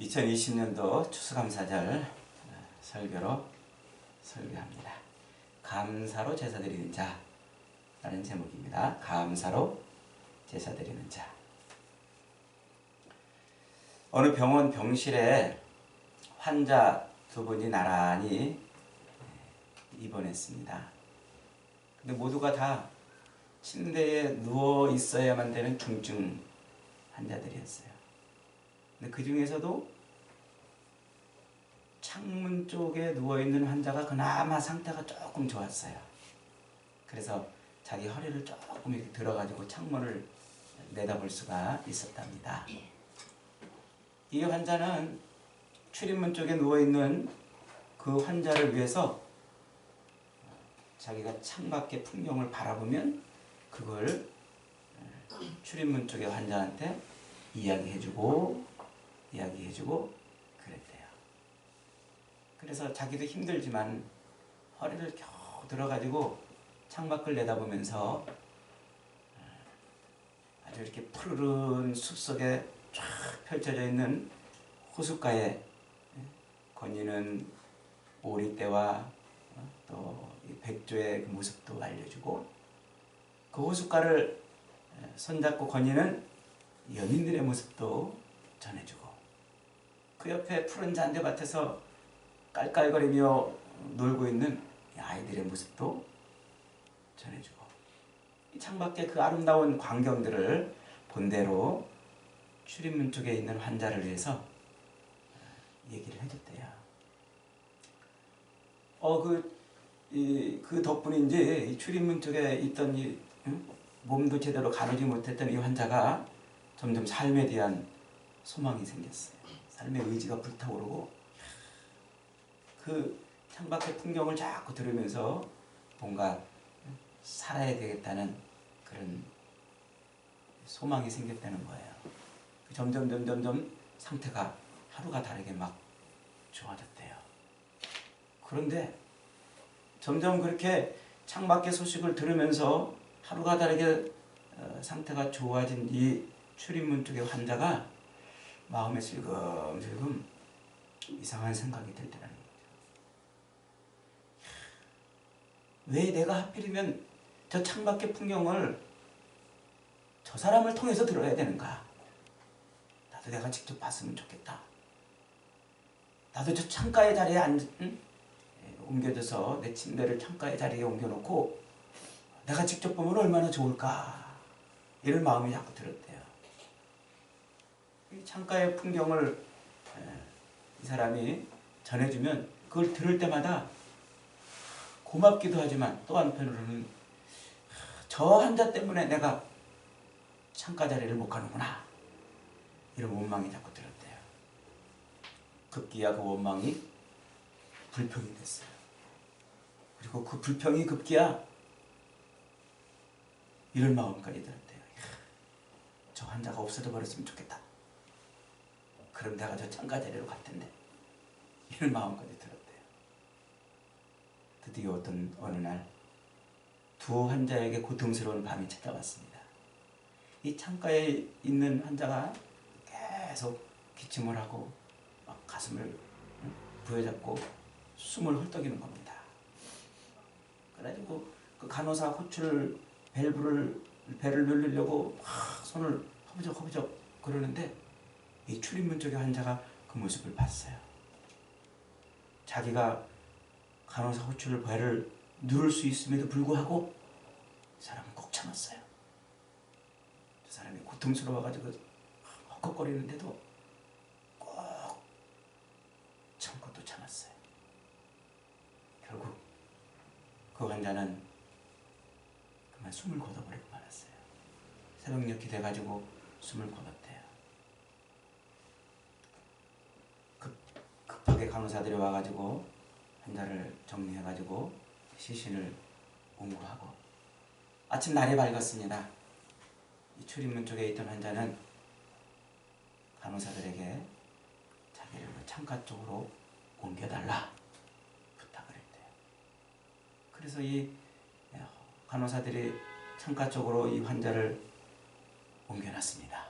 2020년도 추수감사절 설교로 설교합니다. 감사로 제사드리는 자라는 제목입니다. 감사로 제사드리는 자. 어느 병원 병실에 환자 두 분이 나란히 입원했습니다. 근데 모두가 다 침대에 누워 있어야만 되는 중증 환자들이었어요. 근데 그 중에서도 창문 쪽에 누워있는 환자가 그나마 상태가 조금 좋았어요. 그래서 자기 허리를 조금 이렇게 들어가지고 창문을 내다볼 수가 있었답니다. 이 환자는 출입문 쪽에 누워있는 그 환자를 위해서 자기가 창밖의 풍경을 바라보면 그걸 출입문 쪽의 환자한테 이야기해주고 그랬대요. 그래서 자기도 힘들지만 허리를 겨우 들어가지고 창밖을 내다보면서 아주 이렇게 푸르른 숲속에 쫙 펼쳐져 있는 호숫가에 건이는 오리떼와 또 백조의 그 모습도 알려주고, 그 호숫가를 손잡고 건이는 연인들의 모습도 전해주고, 그 옆에 푸른 잔디밭에서 깔깔거리며 놀고 있는 아이들의 모습도 전해주고, 이 창밖의 그 아름다운 광경들을 본대로 출입문 쪽에 있는 환자를 위해서 얘기를 해줬대요. 그 덕분인지 이 출입문 쪽에 있던 몸도 제대로 가누지 못했던 이 환자가 점점 삶에 대한 소망이 생겼어요. 삶의 의지가 불타오르고, 그 창밖의 풍경을 자꾸 들으면서 뭔가 살아야 되겠다는 그런 소망이 생겼다는 거예요. 점점 상태가 하루가 다르게 막 좋아졌대요. 그런데 점점 그렇게 창밖의 소식을 들으면서 하루가 다르게 상태가 좋아진 이 출입문 쪽의 환자가 마음에 슬금슬금 이상한 생각이 들더라는 거죠. 왜 내가 하필이면 저 창밖의 풍경을 저 사람을 통해서 들어야 되는가? 나도 내가 직접 봤으면 좋겠다. 나도 저 창가의 자리에 옮겨져서 내 침대를 창가의 자리에 옮겨놓고 내가 직접 보면 얼마나 좋을까? 이런 마음이 자꾸 들었대요. 이 창가의 풍경을 이 사람이 전해주면 그걸 들을 때마다 고맙기도 하지만 또 한편으로는 저 환자 때문에 내가 창가 자리를 못 가는구나, 이런 원망이 자꾸 들었대요. 급기야 그 원망이 불평이 됐어요. 그리고 그 불평이 급기야 이런 마음까지 들었대요. 저 환자가 없어져 버렸으면 좋겠다. 그럼 내가 저 창가 자리로 갈 텐데, 이런 마음까지 들었대요. 드디어 어느 날 두 환자에게 고통스러운 밤이 찾아왔습니다. 이 창가에 있는 환자가 계속 기침을 하고 막 가슴을 부여잡고 숨을 헐떡이는 겁니다. 그래가지고 그 간호사 호출 배를 누르려고 막 손을 허부적 그러는데 이 출입문 쪽의 환자가 그 모습을 봤어요. 자기가 간호사 호출 배를 누를 수 있음에도 불구하고 이 사람은 꼭 참았어요. 저 사람이 고통스러워가지고 헉헉거리는데도 꼭 참고 또 참았어요. 결국 그 환자는 그만 숨을 거둬버리고 말았어요. 새벽녘이 돼가지고 숨을 거뒀대요. 급하게 간호사들이 와가지고 환자를 정리해가지고 시신을 옹구하고, 아침 날이 밝았습니다. 이 출입문 쪽에 있던 환자는 간호사들에게 자기를 창가 쪽으로 옮겨달라 부탁을 했대요. 그래서 이 간호사들이 창가 쪽으로 이 환자를 옮겨놨습니다.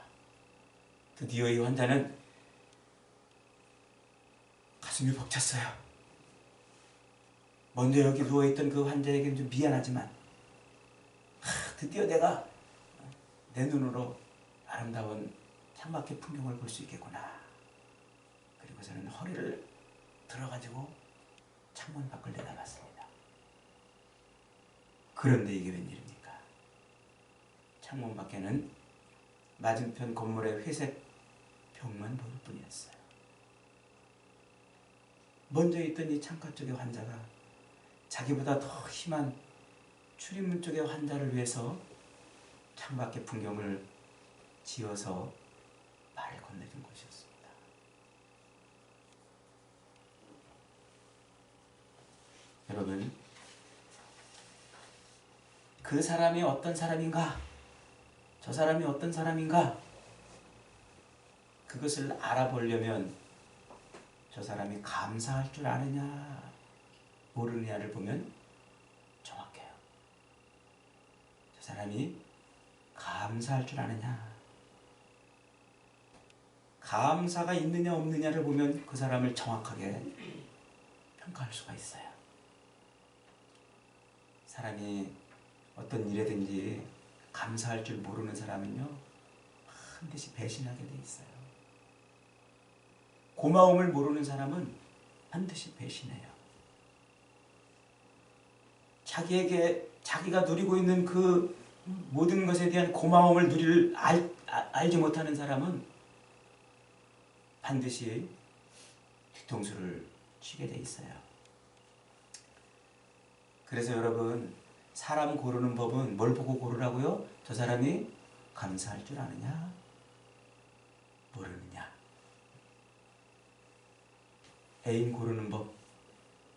드디어 이 환자는 가슴이 벅찼어요. 먼저 여기 누워있던 그 환자에게는 좀 미안하지만 드디어 내가 내 눈으로 아름다운 창밖의 풍경을 볼 수 있겠구나. 그리고서는 허리를 들어가지고 창문 밖을 내다봤습니다. 그런데 이게 웬일입니까? 창문 밖에는 맞은편 건물의 회색 벽만 보일 뿐이었어요. 먼저 있던 이 창가 쪽의 환자가 자기보다 더 심한 출입문 쪽의 환자를 위해서 창밖의 풍경을 지어서 말을 건네준 것이었습니다. 여러분, 그 사람이 어떤 사람인가? 저 사람이 어떤 사람인가? 그것을 알아보려면 저 사람이 감사할 줄 아느냐 모르느냐를 보면 정확해요. 저 사람이 감사할 줄 아느냐, 감사가 있느냐 없느냐를 보면 그 사람을 정확하게 평가할 수가 있어요. 사람이 어떤 일에든지 감사할 줄 모르는 사람은요, 반드시 배신하게 돼 있어요. 고마움을 모르는 사람은 반드시 배신해요. 자기가 누리고 있는 그 모든 것에 대한 고마움을 알지 못하는 사람은 반드시 뒤통수를 치게 돼 있어요. 그래서 여러분, 사람 고르는 법은 뭘 보고 고르라고요? 저 사람이 감사할 줄 아느냐 모르느냐. 애인 고르는 법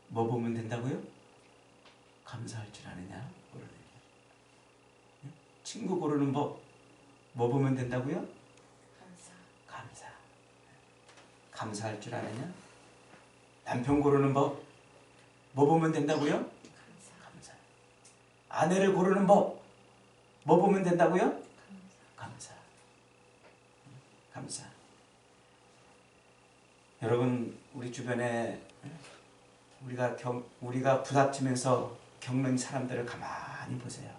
뭐 보면 된다고요? 감사할 줄 아느냐 모르느냐. 친구 고르는 법 뭐 보면 된다고요? 감사. 감사할 줄 아느냐. 남편 고르는 법 뭐 보면 된다고요? 감사. 아내를 고르는 법 뭐 보면 된다고요? 감사. 여러분, 우리 주변에 우리가 부닥치면서 겪는 사람들을 가만히 보세요.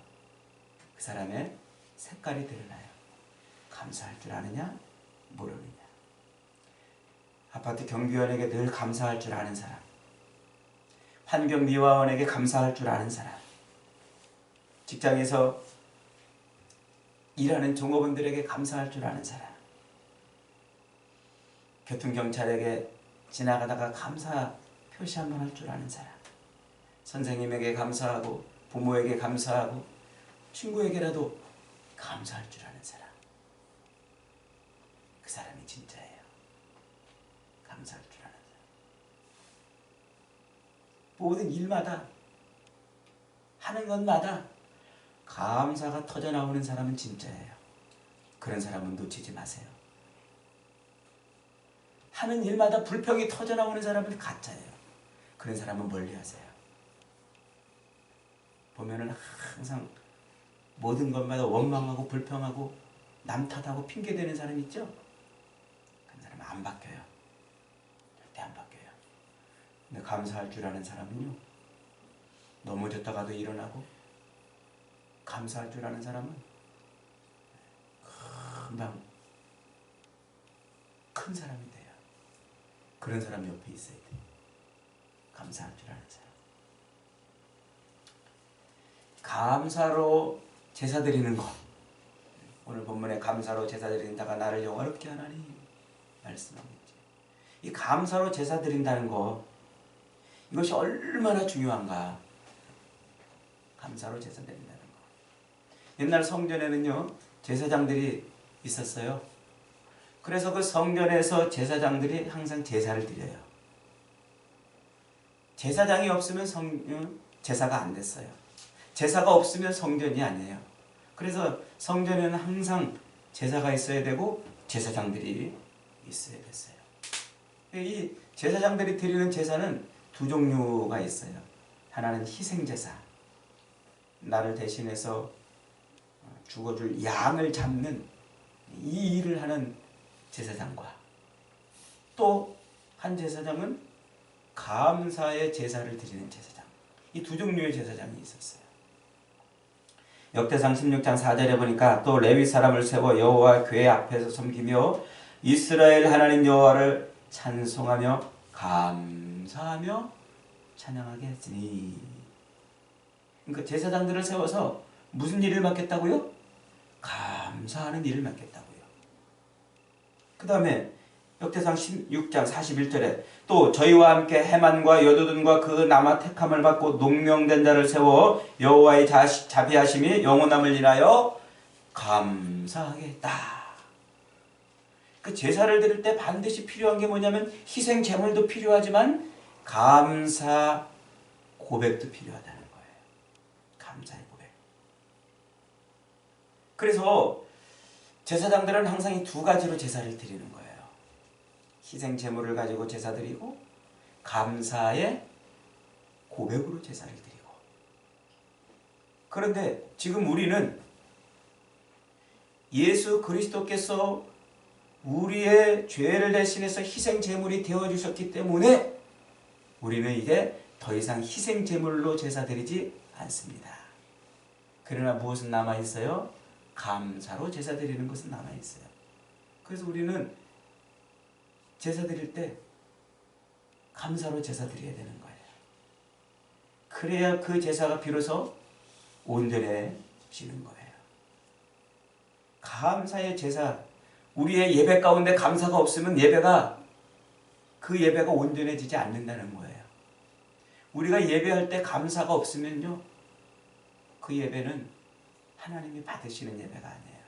그 사람의 색깔이 드러나요. 감사할 줄 아느냐 모르느냐. 아파트 경비원에게 늘 감사할 줄 아는 사람, 환경미화원에게 감사할 줄 아는 사람, 직장에서 일하는 종업원들에게 감사할 줄 아는 사람, 교통경찰에게 지나가다가 감사 표시 한번 할 줄 아는 사람, 선생님에게 감사하고 부모에게 감사하고 친구에게라도 감사할 줄 아는 사람, 그 사람이 진짜예요. 감사할 줄 아는 사람. 모든 일마다 하는 것마다 감사가 터져나오는 사람은 진짜예요. 그런 사람은 놓치지 마세요. 하는 일마다 불평이 터져나오는 사람은 가짜예요. 그런 사람은 멀리하세요. 보면은 항상 모든 것마다 원망하고 불평하고 남 탓하고 핑계대는 사람 있죠? 그런 사람은 안 바뀌어요. 절대 안 바뀌어요. 근데 감사할 줄 아는 사람은요, 넘어졌다가도 일어나고, 감사할 줄 아는 사람은 금방 큰 사람이 돼요. 그런 사람 옆에 있어야 돼요. 감사할 줄 아는 사람. 감사로 제사 드리는 것. 오늘 본문에 감사로 제사 드린다가 나를 영화롭게 하나니 말씀하고 있죠. 이 감사로 제사 드린다는 것, 이것이 얼마나 중요한가. 감사로 제사 드린다는 것. 옛날 성전에는요, 제사장들이 있었어요. 그래서 그 성전에서 제사장들이 항상 제사를 드려요. 제사장이 없으면 제사가 안 됐어요. 제사가 없으면 성전이 아니에요. 그래서 성전에는 항상 제사가 있어야 되고 제사장들이 있어야 됐어요. 이 제사장들이 드리는 제사는 두 종류가 있어요. 하나는 희생제사, 나를 대신해서 죽어줄 양을 잡는 이 일을 하는 제사장과, 또 한 제사장은 감사의 제사를 드리는 제사장. 이 두 종류의 제사장이 있었어요. 역대상 16장 4절에 보니까 또 레위 사람을 세워 여호와 궤 앞에서 섬기며 이스라엘 하나님 여호와를 찬송하며 감사하며 찬양하게 했으니. 그러니까 제사장들을 세워서 무슨 일을 맡겠다고요? 감사하는 일을 맡겠다고요. 그 다음에 역대상 16장 41절에 또 저희와 함께 해만과 여두둔과 그 남아 택함을 받고 농명된 자를 세워 여호와의 자비하심이 영원함을 인하여 감사하겠다. 그 제사를 드릴 때 반드시 필요한 게 뭐냐면 희생 제물도 필요하지만 감사 고백도 필요하다는 거예요. 감사의 고백. 그래서 제사장들은 항상 이 두 가지로 제사를 드리는 거예요. 희생 제물을 가지고 제사 드리고 감사의 고백으로 제사를 드리고. 그런데 지금 우리는 예수 그리스도께서 우리의 죄를 대신해서 희생 제물이 되어 주셨기 때문에 우리는 이제 더 이상 희생 제물로 제사 드리지 않습니다. 그러나 무엇은 남아 있어요? 감사로 제사 드리는 것은 남아 있어요. 그래서 우리는 제사 드릴 때 감사로 제사 드려야 되는 거예요. 그래야 그 제사가 비로소 온전해지는 거예요. 감사의 제사. 우리의 예배 가운데 감사가 없으면 그 예배가 온전해지지 않는다는 거예요. 우리가 예배할 때 감사가 없으면요, 그 예배는 하나님이 받으시는 예배가 아니에요.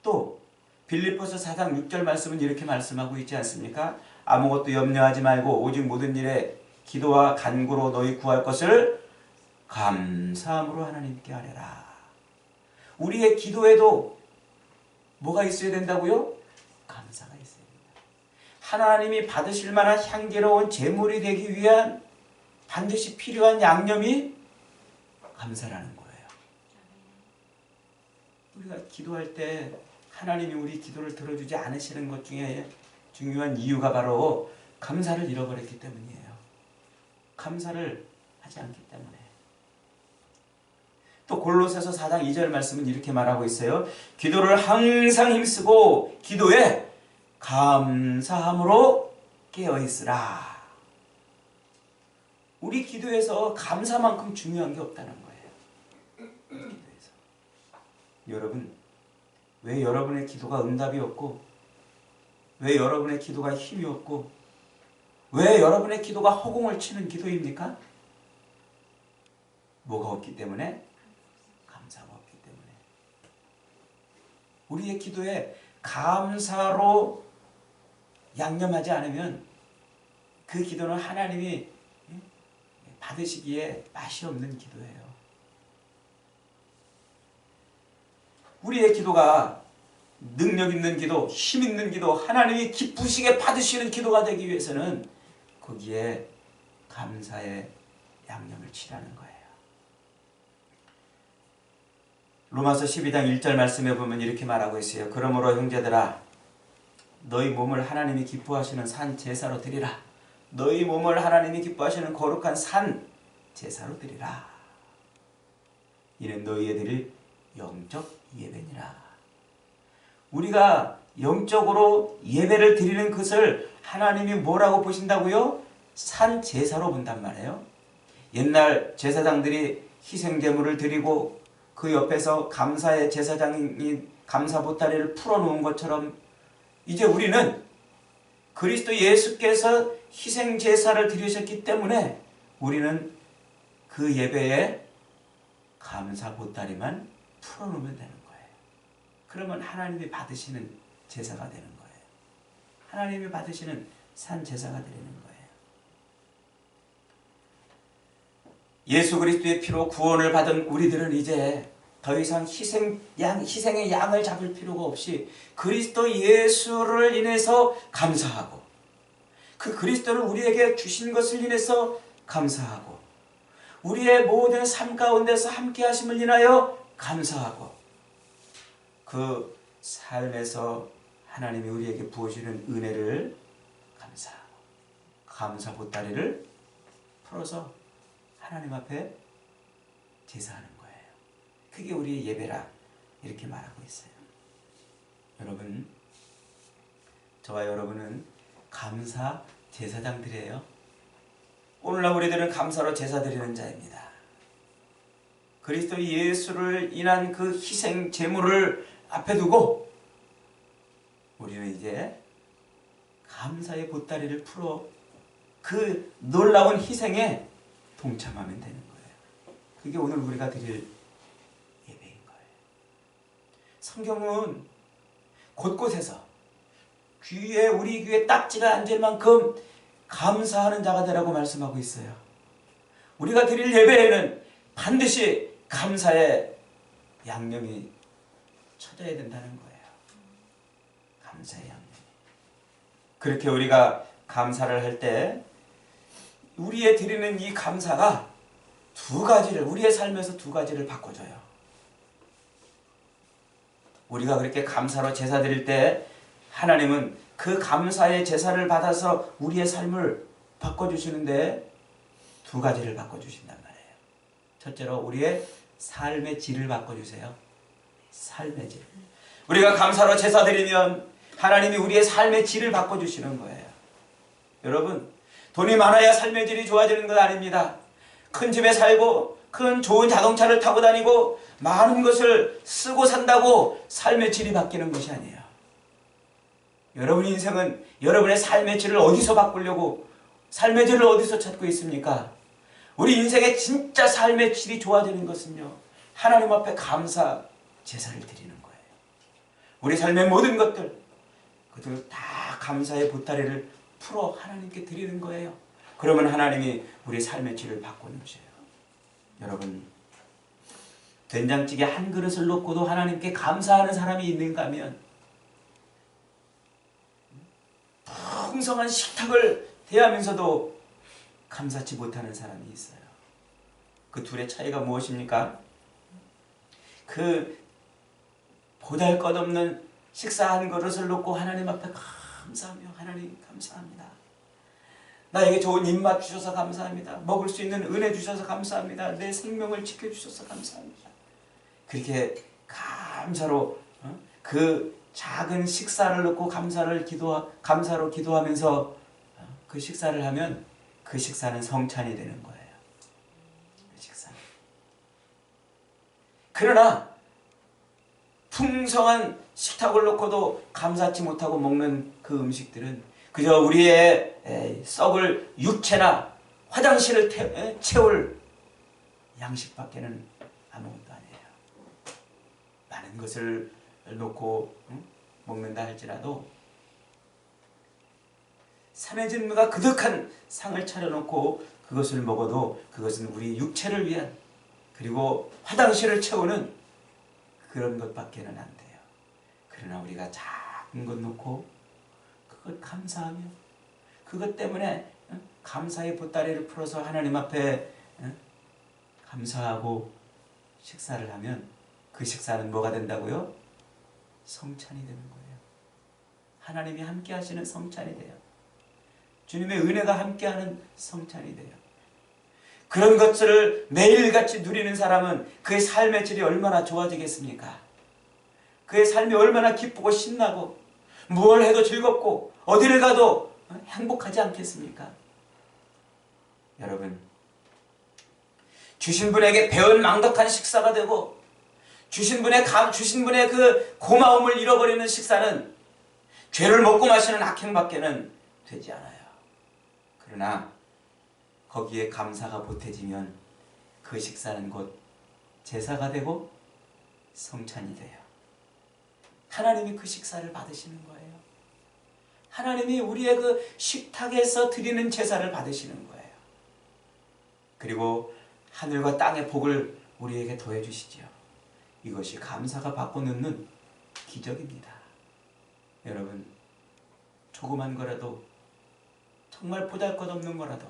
또 빌립보서 4장 6절 말씀은 이렇게 말씀하고 있지 않습니까? 아무것도 염려하지 말고 오직 모든 일에 기도와 간구로 너희 구할 것을 감사함으로 하나님께 아뢰라. 우리의 기도에도 뭐가 있어야 된다고요? 감사가 있어야 됩니다. 하나님이 받으실 만한 향기로운 제물이 되기 위한 반드시 필요한 양념이 감사라는 거예요. 우리가 기도할 때 하나님이 우리 기도를 들어주지 않으시는 것 중에 중요한 이유가 바로 감사를 잃어버렸기 때문이에요. 감사를 하지 않기 때문에. 또 골로새서 4장 2절 말씀은 이렇게 말하고 있어요. 기도를 항상 힘쓰고 기도에 감사함으로 깨어있으라. 우리 기도에서 감사만큼 중요한 게 없다는 거예요. 기도에서. 여러분, 왜 여러분의 기도가 응답이 없고, 왜 여러분의 기도가 힘이 없고, 왜 여러분의 기도가 허공을 치는 기도입니까? 뭐가 없기 때문에? 감사가 없기 때문에. 우리의 기도에 감사로 양념하지 않으면 그 기도는 하나님이 받으시기에 맛이 없는 기도예요. 우리의 기도가 능력 있는 기도, 힘 있는 기도, 하나님이 기쁘시게 받으시는 기도가 되기 위해서는 거기에 감사의 양념을 칠하는 거예요. 로마서 12장 1절 말씀에 보면 이렇게 말하고 있어요. 그러므로 형제들아, 너희 몸을 하나님이 기뻐하시는 산 제사로 드리라. 너희 몸을 하나님이 기뻐하시는 거룩한 산 제사로 드리라. 이는 너희의 드릴 영적 예배니라. 우리가 영적으로 예배를 드리는 것을 하나님이 뭐라고 보신다고요? 산 제사로 본단 말이에요. 옛날 제사장들이 희생제물을 드리고 그 옆에서 감사의 제사장이 감사 보따리를 풀어놓은 것처럼 이제 우리는 그리스도 예수께서 희생제사를 드리셨기 때문에 우리는 그 예배에 감사 보따리만 풀어놓으면 되는 거예요. 그러면 하나님이 받으시는 제사가 되는 거예요. 하나님이 받으시는 산 제사가 되는 거예요. 예수 그리스도의 피로 구원을 받은 우리들은 이제 더 이상 희생의 양을 잡을 필요가 없이 그리스도 예수를 인해서 감사하고 그 그리스도를 우리에게 주신 것을 인해서 감사하고 우리의 모든 삶 가운데서 함께 하심을 인하여 감사하고 그 삶에서 하나님이 우리에게 부어주는 은혜를 감사하고 감사 보따리를 풀어서 하나님 앞에 제사하는 거예요. 그게 우리의 예배라 이렇게 말하고 있어요. 여러분, 저와 여러분은 감사 제사장들이에요. 오늘날 우리들은 감사로 제사 드리는 자입니다. 그리스도 예수를 인한 그 희생 제물을 앞에 두고 우리는 이제 감사의 보따리를 풀어 그 놀라운 희생에 동참하면 되는 거예요. 그게 오늘 우리가 드릴 예배인 거예요. 성경은 곳곳에서 귀에 우리 귀에 딱지가 앉을 만큼 감사하는 자가 되라고 말씀하고 있어요. 우리가 드릴 예배에는 반드시 감사의 양념이 쳐져야 된다는 거예요. 감사의 양념이. 그렇게 우리가 감사를 할 때 우리의 드리는 이 감사가 두 가지를, 우리의 삶에서 두 가지를 바꿔줘요. 우리가 그렇게 감사로 제사 드릴 때 하나님은 그 감사의 제사를 받아서 우리의 삶을 바꿔주시는데 두 가지를 바꿔주신단 말이에요. 첫째로 우리의 삶의 질을 바꿔주세요. 삶의 질. 우리가 감사로 제사 드리면 하나님이 우리의 삶의 질을 바꿔주시는 거예요. 여러분, 돈이 많아야 삶의 질이 좋아지는 건 아닙니다. 큰 집에 살고 큰 좋은 자동차를 타고 다니고 많은 것을 쓰고 산다고 삶의 질이 바뀌는 것이 아니에요. 여러분의 인생은 여러분의 삶의 질을 어디서 바꾸려고, 삶의 질을 어디서 찾고 있습니까? 우리 인생의 진짜 삶의 질이 좋아지는 것은요, 하나님 앞에 감사 제사를 드리는 거예요. 우리 삶의 모든 것들, 그들 다 감사의 보따리를 풀어 하나님께 드리는 거예요. 그러면 하나님이 우리 삶의 질을 바꿔놓으셔요. 여러분, 된장찌개 한 그릇을 놓고도 하나님께 감사하는 사람이 있는가 하면 풍성한 식탁을 대하면서도 감사치 못하는 사람이 있어요. 그 둘의 차이가 무엇입니까? 그 보잘것없는 식사 한 그릇을 놓고 하나님 앞에 감사하며, 하나님 감사합니다. 나에게 좋은 입맛 주셔서 감사합니다. 먹을 수 있는 은혜 주셔서 감사합니다. 내 생명을 지켜주셔서 감사합니다. 그렇게 감사로 그 작은 식사를 놓고 감사로 기도하면서 그 식사를 하면 그 식사는 성찬이 되는 거예요. 그 식사는. 그러나 풍성한 식탁을 놓고도 감사치 못하고 먹는 그 음식들은 그저 우리의 썩을 육체나 화장실을 채울 양식밖에는 아무것도 아니에요. 많은 것을 놓고 먹는다 할지라도 산해진무가 그득한 상을 차려놓고 그것을 먹어도 그것은 우리 육체를 위한, 그리고 화장실을 채우는 그런 것밖에는 안 돼요. 그러나 우리가 작은 것 놓고 그걸 감사하며, 그것 때문에 감사의 보따리를 풀어서 하나님 앞에 감사하고 식사를 하면 그 식사는 뭐가 된다고요? 성찬이 되는 거예요. 하나님이 함께 하시는 성찬이 돼요. 주님의 은혜가 함께하는 성찬이 돼요. 그런 것들을 매일같이 누리는 사람은 그의 삶의 질이 얼마나 좋아지겠습니까? 그의 삶이 얼마나 기쁘고 신나고 무엇을 해도 즐겁고 어디를 가도 행복하지 않겠습니까? 여러분, 주신 분에게 배은망덕한 식사가 되고 주신 분의 그 고마움을 잃어버리는 식사는 죄를 먹고 마시는 악행밖에는 되지 않아요. 그러나 거기에 감사가 보태지면 그 식사는 곧 제사가 되고 성찬이 돼요. 하나님이 그 식사를 받으시는 거예요. 하나님이 우리의 그 식탁에서 드리는 제사를 받으시는 거예요. 그리고 하늘과 땅의 복을 우리에게 더해 주시죠. 이것이 감사가 바꿔놓는 기적입니다. 여러분, 조그만 거라도, 정말 보잘것없는 거라도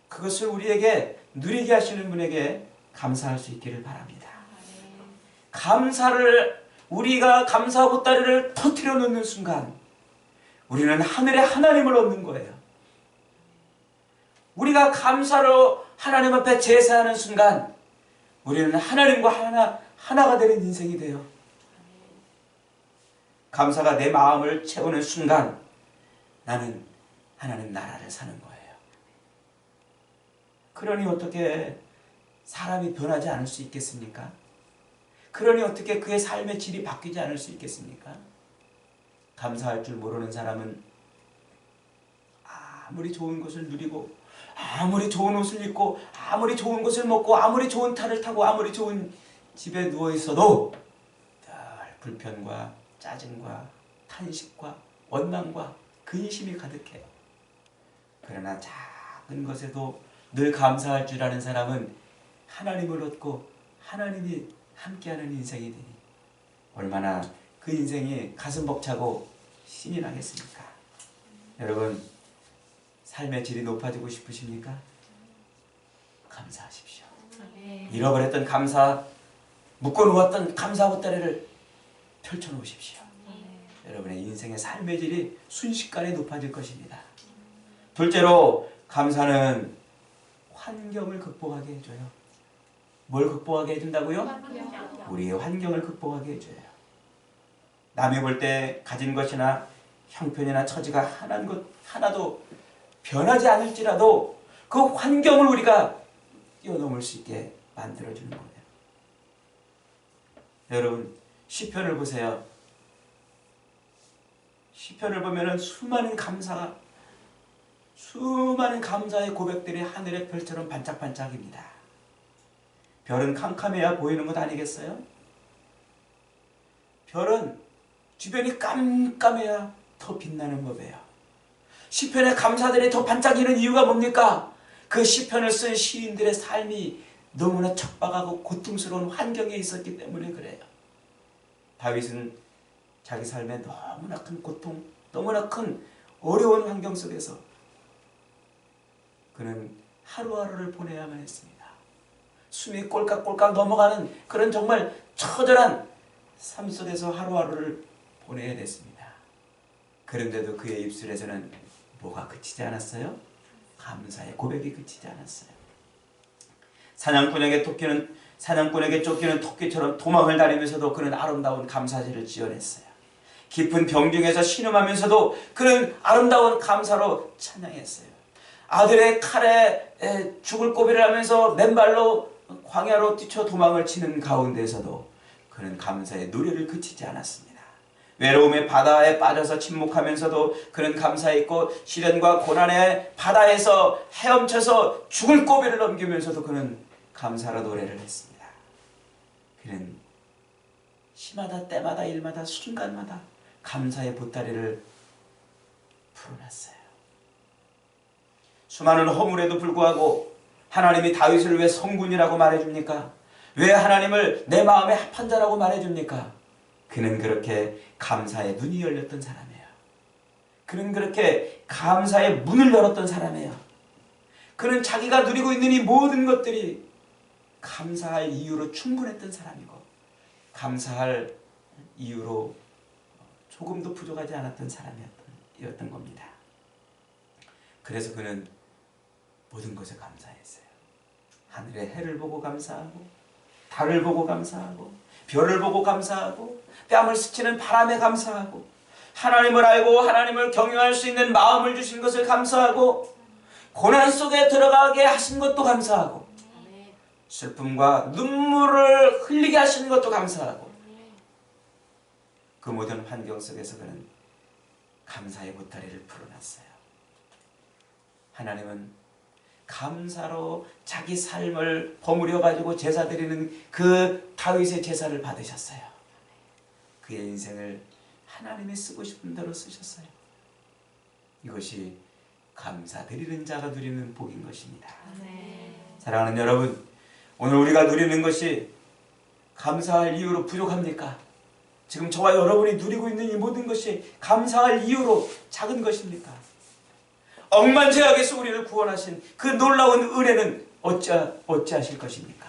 그것을 우리에게 누리게 하시는 분에게 감사할 수 있기를 바랍니다. 우리가 감사 보따리를 터뜨려 놓는 순간 우리는 하늘의 하나님을 얻는 거예요. 우리가 감사로 하나님 앞에 제사하는 순간 우리는 하나님과 하나가 되는 인생이 돼요. 감사가 내 마음을 채우는 순간 나는 하나님 나라를 사는 거예요. 그러니 어떻게 사람이 변하지 않을 수 있겠습니까? 그러니 어떻게 그의 삶의 질이 바뀌지 않을 수 있겠습니까? 감사할 줄 모르는 사람은 아무리 좋은 것을 누리고 아무리 좋은 옷을 입고 아무리 좋은 것을 먹고 아무리 좋은 차를 타고 아무리 좋은 집에 누워 있어도 늘 불편과 짜증과 탄식과 원망과 근심이 가득해요. 그러나 작은 것에도 늘 감사할 줄 아는 사람은 하나님을 얻고 하나님이 함께하는 인생이 되니 얼마나 그 인생이 가슴 벅차고 신이 나겠습니까? 여러분, 삶의 질이 높아지고 싶으십니까? 감사하십시오. 잃어버렸던 감사, 묶어놓았던 감사 보따리를 펼쳐놓으십시오. 여러분의 인생의 삶의 질이 순식간에 높아질 것입니다. 둘째로, 감사는 환경을 극복하게 해줘요. 뭘 극복하게 해준다고요? 우리의 환경을 극복하게 해줘요. 남이 볼 때 가진 것이나 형편이나 처지가 하나도 변하지 않을지라도 그 환경을 우리가 뛰어넘을 수 있게 만들어주는 거예요. 여러분, 시편을 보세요. 시편을 보면은 수많은 감사의 고백들이 하늘의 별처럼 반짝반짝입니다. 별은 캄캄해야 보이는 것 아니겠어요? 별은 주변이 깜깜해야 더 빛나는 법이에요. 시편의 감사들이 더 반짝이는 이유가 뭡니까? 그 시편을 쓴 시인들의 삶이 너무나 척박하고 고통스러운 환경에 있었기 때문에 그래요. 다윗은 자기 삶에 너무나 큰 고통, 너무나 큰 어려운 환경 속에서 그는 하루하루를 보내야만 했습니다. 숨이 꼴깍꼴깍 넘어가는 그런 정말 처절한 삶 속에서 하루하루를 보내야 됐습니다. 그런데도 그의 입술에서는 뭐가 그치지 않았어요? 감사의 고백이 그치지 않았어요. 사냥꾼에게 쫓기는 토끼처럼 도망을 다니면서도 그는 아름다운 감사제를 지어냈어요. 깊은 병중에서 신음하면서도 그는 아름다운 감사로 찬양했어요. 아들의 칼에 죽을 고비를 하면서 맨발로 광야로 뛰쳐 도망을 치는 가운데에서도 그는 감사의 노래를 그치지 않았습니다. 외로움의 바다에 빠져서 침묵하면서도 그는 감사했고, 시련과 고난의 바다에서 헤엄쳐서 죽을 고비를 넘기면서도 그는 감사로 노래를 했습니다. 그는 시마다 때마다 일마다 순간마다 감사의 보따리를 풀어놨어요. 수많은 허물에도 불구하고 하나님이 다윗을 왜 성군이라고 말해줍니까? 왜 하나님을 내 마음의 합한 자라고 말해줍니까? 그는 그렇게 감사의 눈이 열렸던 사람이에요. 그는 그렇게 감사의 문을 열었던 사람이에요. 그는 자기가 누리고 있는 이 모든 것들이 감사할 이유로 충분했던 사람이고, 감사할 이유로 조금도 부족하지 않았던 사람이었던 겁니다. 그래서 그는 모든 것에 감사했어요. 하늘의 해를 보고 감사하고, 달을 보고 감사하고, 별을 보고 감사하고, 뺨을 스치는 바람에 감사하고, 하나님을 알고 하나님을 경외할 수 있는 마음을 주신 것을 감사하고, 고난 속에 들어가게 하신 것도 감사하고, 슬픔과 눈물을 흘리게 하시는 것도 감사하고, 그 모든 환경 속에서 그는 감사의 보따리를 풀어놨어요. 하나님은 감사로 자기 삶을 버무려 가지고 제사 드리는 그 다윗의 제사를 받으셨어요. 그의 인생을 하나님이 쓰고 싶은 대로 쓰셨어요. 이것이 감사 드리는 자가 누리는 복인 것입니다. 사랑하는 여러분, 오늘 우리가 누리는 것이 감사할 이유로 부족합니까? 지금 저와 여러분이 누리고 있는 이 모든 것이 감사할 이유로 작은 것입니까? 억만 죄악에서 우리를 구원하신 그 놀라운 은혜는 어찌하실 것입니까?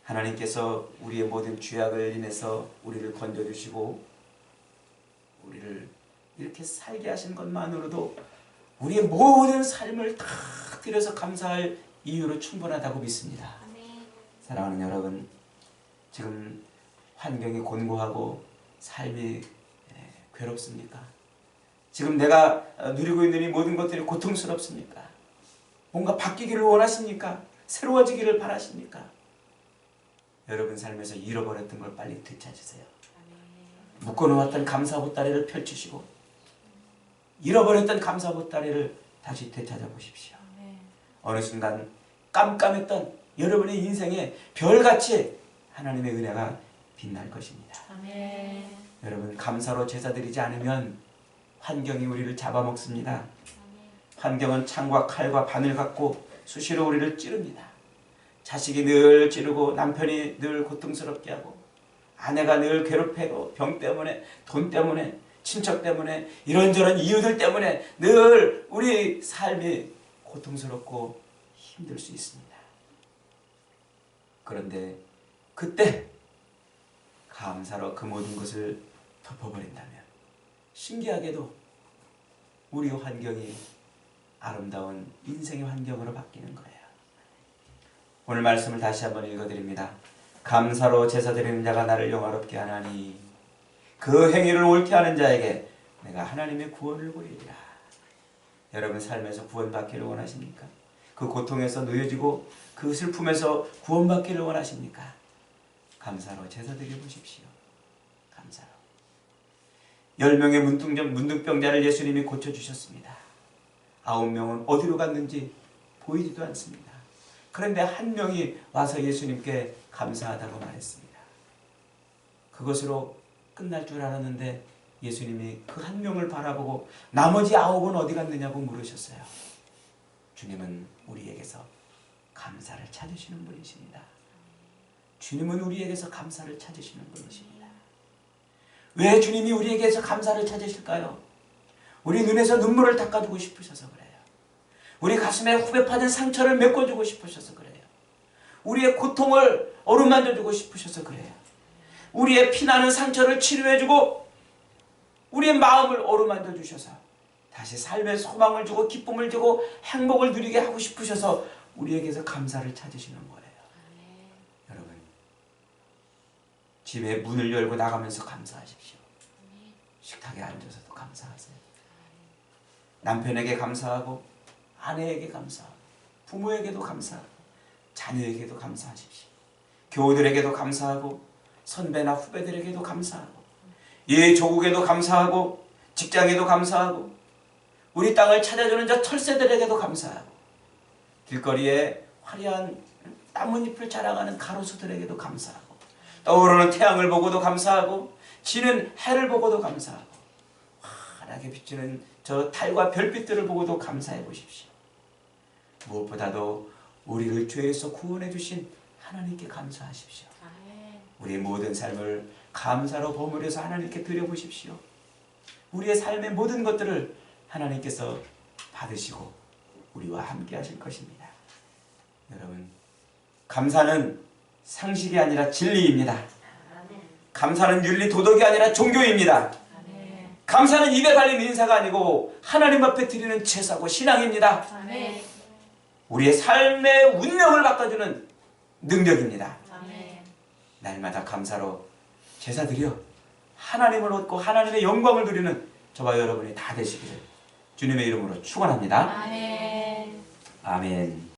하나님께서 우리의 모든 죄악을 인해서 우리를 건져주시고 우리를 이렇게 살게 하신 것만으로도 우리의 모든 삶을 다 드려서 감사할 이유로 충분하다고 믿습니다. 사랑하는 여러분, 지금 환경이 곤고하고 삶이 괴롭습니까? 지금 내가 누리고 있는 이 모든 것들이 고통스럽습니까? 뭔가 바뀌기를 원하십니까? 새로워지기를 바라십니까? 여러분 삶에서 잃어버렸던 걸 빨리 되찾으세요. 묶어놓았던 감사 보따리를 펼치시고 잃어버렸던 감사 보따리를 다시 되찾아 보십시오. 어느 순간 깜깜했던 여러분의 인생에 별같이 하나님의 은혜가 빛날 것입니다. 여러분, 감사로 제사드리지 않으면 환경이 우리를 잡아먹습니다. 환경은 창과 칼과 바늘 갖고 수시로 우리를 찌릅니다. 자식이 늘 찌르고 남편이 늘 고통스럽게 하고 아내가 늘 괴롭히고 병 때문에 돈 때문에 친척 때문에 이런저런 이유들 때문에 늘 우리 삶이 고통스럽고 힘들 수 있습니다. 그런데 그때 감사로 그 모든 것을 덮어버린다면 신기하게도 우리 환경이 아름다운 인생의 환경으로 바뀌는 거예요. 오늘 말씀을 다시 한번 읽어드립니다. 감사로 제사드리는 자가 나를 영화롭게 하나니 그 행위를 옳게 하는 자에게 내가 하나님의 구원을 보이리라. 여러분 삶에서 구원받기를 원하십니까? 그 고통에서 놓여지고 그 슬픔에서 구원받기를 원하십니까? 감사로 제사드려 보십시오. 감사로. 10명의 문둥병자를 예수님이 고쳐주셨습니다. 9명은 어디로 갔는지 보이지도 않습니다. 그런데 한 명이 와서 예수님께 감사하다고 말했습니다. 그것으로 끝날 줄 알았는데 예수님이 그 한 명을 바라보고 나머지 9은 어디 갔느냐고 물으셨어요. 주님은 우리에게서 감사를 찾으시는 분이십니다. 주님은 우리에게서 감사를 찾으시는 분이십니다. 왜 주님이 우리에게서 감사를 찾으실까요? 우리 눈에서 눈물을 닦아주고 싶으셔서 그래요. 우리 가슴에 후배 파진 상처를 메꿔주고 싶으셔서 그래요. 우리의 고통을 어루만져주고 싶으셔서 그래요. 우리의 피나는 상처를 치료해주고 우리의 마음을 어루만져 주셔서 다시 삶의 소망을 주고 기쁨을 주고 행복을 누리게 하고 싶으셔서 우리에게서 감사를 찾으시는 거예요. 여러분, 집에 문을 열고 나가면서 감사하십시오. 식탁에 앉아서도 감사하세요. 남편에게 감사하고 아내에게 감사하고 부모에게도 감사하고 자녀에게도 감사하십시오. 교우들에게도 감사하고 선배나 후배들에게도 감사하고 이 조국에도 감사하고 직장에도 감사하고 우리 땅을 찾아주는 저 철새들에게도 감사하고 길거리에 화려한 나뭇잎을 자랑하는 가로수들에게도 감사하고 떠오르는 태양을 보고도 감사하고 지는 해를 보고도 감사하고 환하게 비추는 저 달과 별빛들을 보고도 감사해 보십시오. 무엇보다도 우리를 죄에서 구원해 주신 하나님께 감사하십시오. 우리의 모든 삶을 감사로 버무려서 하나님께 드려보십시오. 우리의 삶의 모든 것들을 하나님께서 받으시고 우리와 함께 하실 것입니다. 여러분, 감사는 상식이 아니라 진리입니다. 감사는 윤리 도덕이 아니라 종교입니다. 감사는 입에 발린 인사가 아니고 하나님 앞에 드리는 제사고 신앙입니다. 우리의 삶의 운명을 바꿔주는 능력입니다. 날마다 감사로 제사 드려 하나님을 얻고 하나님의 영광을 누리는 저와 여러분이 다 되시기를 주님의 이름으로 축원합니다. 아멘.